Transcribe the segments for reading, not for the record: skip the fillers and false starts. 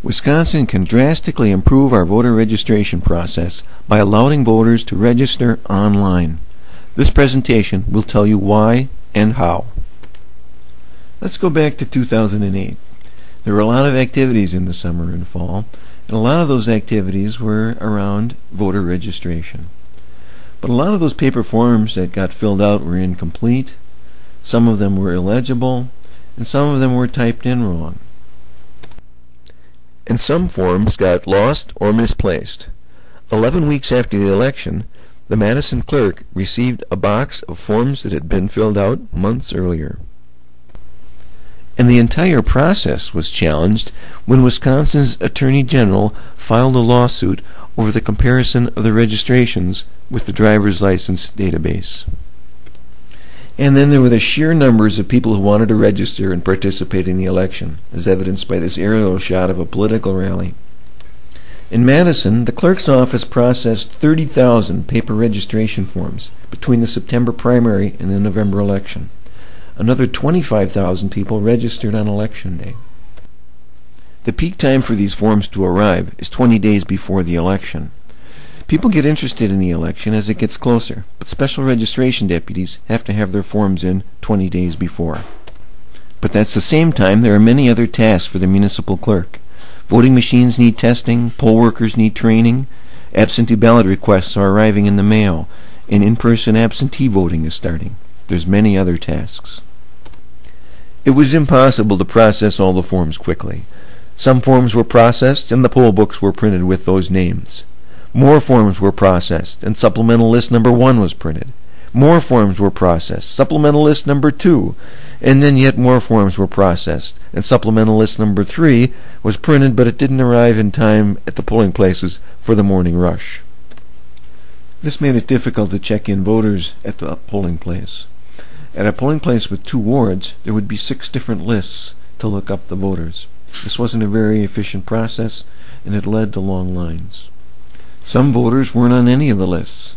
Wisconsin can drastically improve our voter registration process by allowing voters to register online. This presentation will tell you why and how. Let's go back to 2008. There were a lot of activities in the summer and fall, and a lot of those activities were around voter registration. But a lot of those paper forms that got filled out were incomplete, some of them were illegible, and some of them were typed in wrong. And some forms got lost or misplaced. 11 weeks after the election, the Madison clerk received a box of forms that had been filled out months earlier. And the entire process was challenged when Wisconsin's Attorney General filed a lawsuit over the comparison of the registrations with the driver's license database. And then there were the sheer numbers of people who wanted to register and participate in the election, as evidenced by this aerial shot of a political rally. In Madison, the clerk's office processed 30,000 paper registration forms between the September primary and the November election. Another 25,000 people registered on Election Day. The peak time for these forms to arrive is 20 days before the election. People get interested in the election as it gets closer, but special registration deputies have to have their forms in 20 days before. But that's the same time there are many other tasks for the municipal clerk. Voting machines need testing, poll workers need training, absentee ballot requests are arriving in the mail, and in-person absentee voting is starting. There's many other tasks. It was impossible to process all the forms quickly. Some forms were processed and the poll books were printed with those names. More forms were processed and supplemental list number 1 was printed. More forms were processed, supplemental list number 2, and then yet more forms were processed, and supplemental list number 3 was printed, but it didn't arrive in time at the polling places for the morning rush. This made it difficult to check in voters at the polling place. At a polling place with 2 wards, there would be 6 different lists to look up the voters. This wasn't a very efficient process, and it led to long lines. Some voters weren't on any of the lists.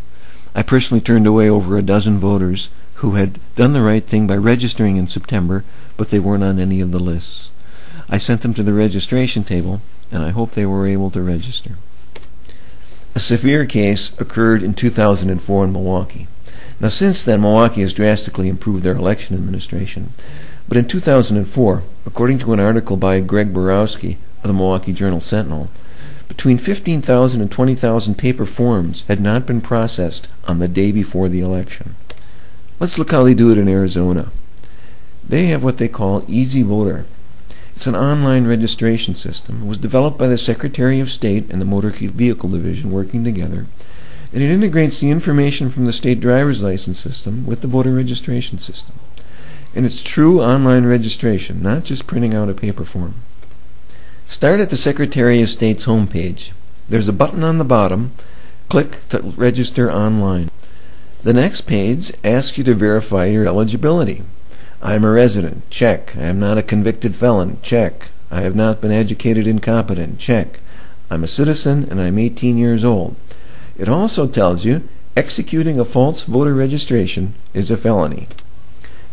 I personally turned away over a dozen voters who had done the right thing by registering in September, but they weren't on any of the lists. I sent them to the registration table, and I hope they were able to register. A severe case occurred in 2004 in Milwaukee. Now since then, Milwaukee has drastically improved their election administration. But in 2004, according to an article by Greg Borowski of the Milwaukee Journal-Sentinel, between 15,000 and 20,000 paper forms had not been processed on the day before the election. Let's look how they do it in Arizona. They have what they call Easy Voter. It's an online registration system. It was developed by the Secretary of State and the Motor Vehicle Division working together, and it integrates the information from the state driver's license system with the voter registration system. And it's true online registration, not just printing out a paper form. Start at the Secretary of State's homepage. There's a button on the bottom. Click to register online. The next page asks you to verify your eligibility. I'm a resident. Check. I am not a convicted felon. Check. I have not been educated incompetent. Check. I'm a citizen and I'm 18 years old. It also tells you executing a false voter registration is a felony.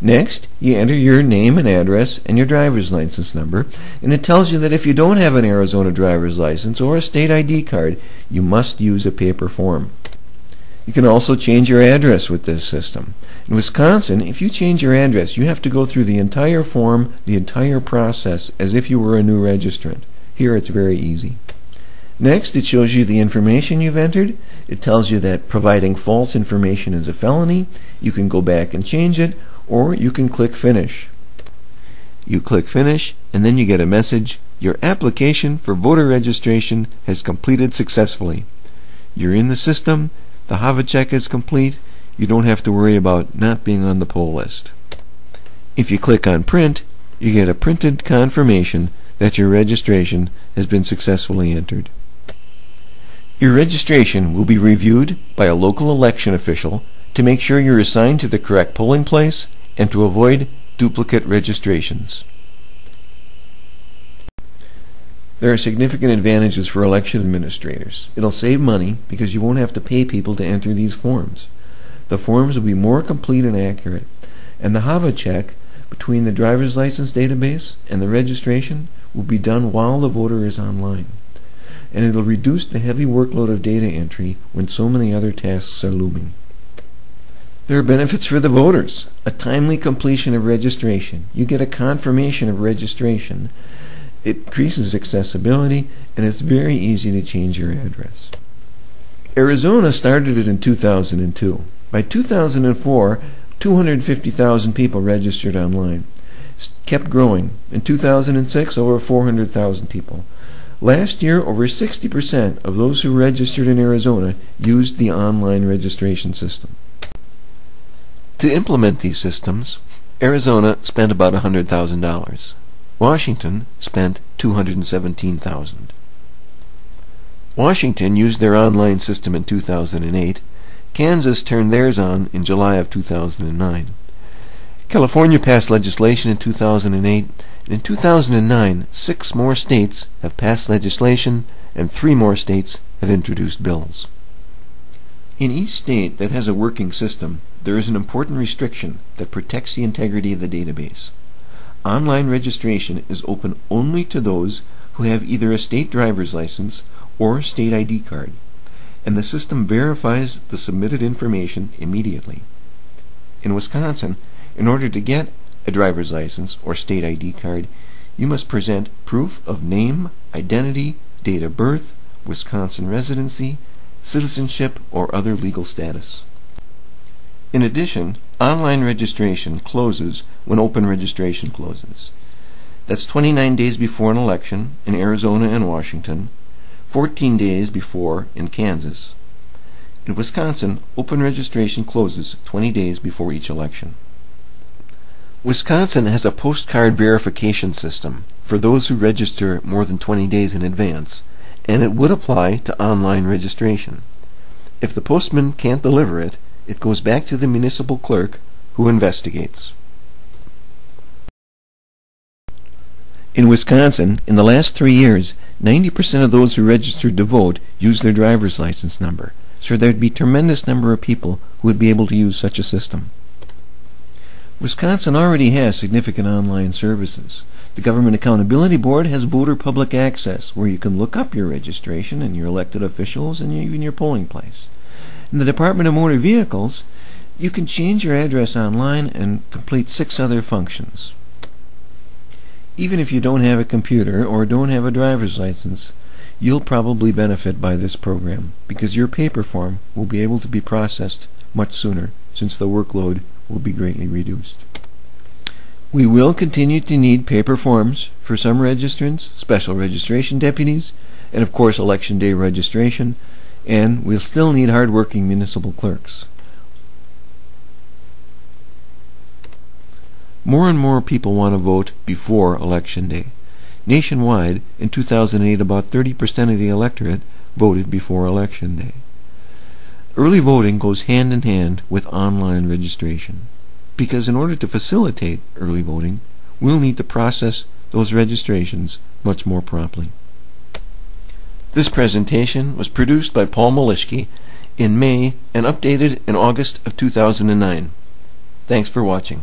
Next, you enter your name and address and your driver's license number, and it tells you that if you don't have an Arizona driver's license or a state ID card, you must use a paper form. You can also change your address with this system. In Wisconsin, if you change your address, you have to go through the entire form, the entire process, as if you were a new registrant. Here it's very easy. Next, it shows you the information you've entered. It tells you that providing false information is a felony. You can go back and change it, or you can click Finish. You click Finish, and then you get a message: your application for voter registration has completed successfully. You're in the system, the HAVA check is complete, you don't have to worry about not being on the poll list. If you click on Print, you get a printed confirmation that your registration has been successfully entered. Your registration will be reviewed by a local election official to make sure you're assigned to the correct polling place and to avoid duplicate registrations. There are significant advantages for election administrators. It'll save money because you won't have to pay people to enter these forms. The forms will be more complete and accurate, and the HAVA check between the driver's license database and the registration will be done while the voter is online, and it'll reduce the heavy workload of data entry when so many other tasks are looming. There are benefits for the voters. A timely completion of registration. You get a confirmation of registration. It increases accessibility, and it's very easy to change your address. Arizona started it in 2002. By 2004, 250,000 people registered online. It kept growing. In 2006, over 400,000 people. Last year, over 60% of those who registered in Arizona used the online registration system. To implement these systems, Arizona spent about $100,000. Washington spent $217,000. Washington used their online system in 2008. Kansas turned theirs on in July of 2009. California passed legislation in 2008, and in 2009, 6 more states have passed legislation, and 3 more states have introduced bills. In each state that has a working system, there is an important restriction that protects the integrity of the database. Online registration is open only to those who have either a state driver's license or state ID card, and the system verifies the submitted information immediately. In Wisconsin, in order to get a driver's license or state ID card, you must present proof of name, identity, date of birth, Wisconsin residency, citizenship, or other legal status. In addition, online registration closes when open registration closes. That's 29 days before an election in Arizona and Washington, 14 days before in Kansas. In Wisconsin, open registration closes 20 days before each election. Wisconsin has a postcard verification system for those who register more than 20 days in advance, and it would apply to online registration. If the postman can't deliver it, it goes back to the municipal clerk, who investigates. In Wisconsin, in the last 3 years, 90% of those who registered to vote used their driver's license number, so there'd be a tremendous number of people who would be able to use such a system. Wisconsin already has significant online services. The Government Accountability Board has voter public access, where you can look up your registration and your elected officials and even your polling place. In the Department of Motor Vehicles, you can change your address online and complete 6 other functions. Even if you don't have a computer or don't have a driver's license, you'll probably benefit by this program, because your paper form will be able to be processed much sooner, since the workload will be greatly reduced. We will continue to need paper forms for some registrants, special registration deputies, and of course election day registration, and we'll still need hard-working municipal clerks. More and more people want to vote before Election Day. Nationwide, in 2008, about 30% of the electorate voted before Election Day. Early voting goes hand in hand with online registration, because in order to facilitate early voting, we'll need to process those registrations much more promptly. This presentation was produced by Paul Malischke in May and updated in August of 2009. Thanks for watching.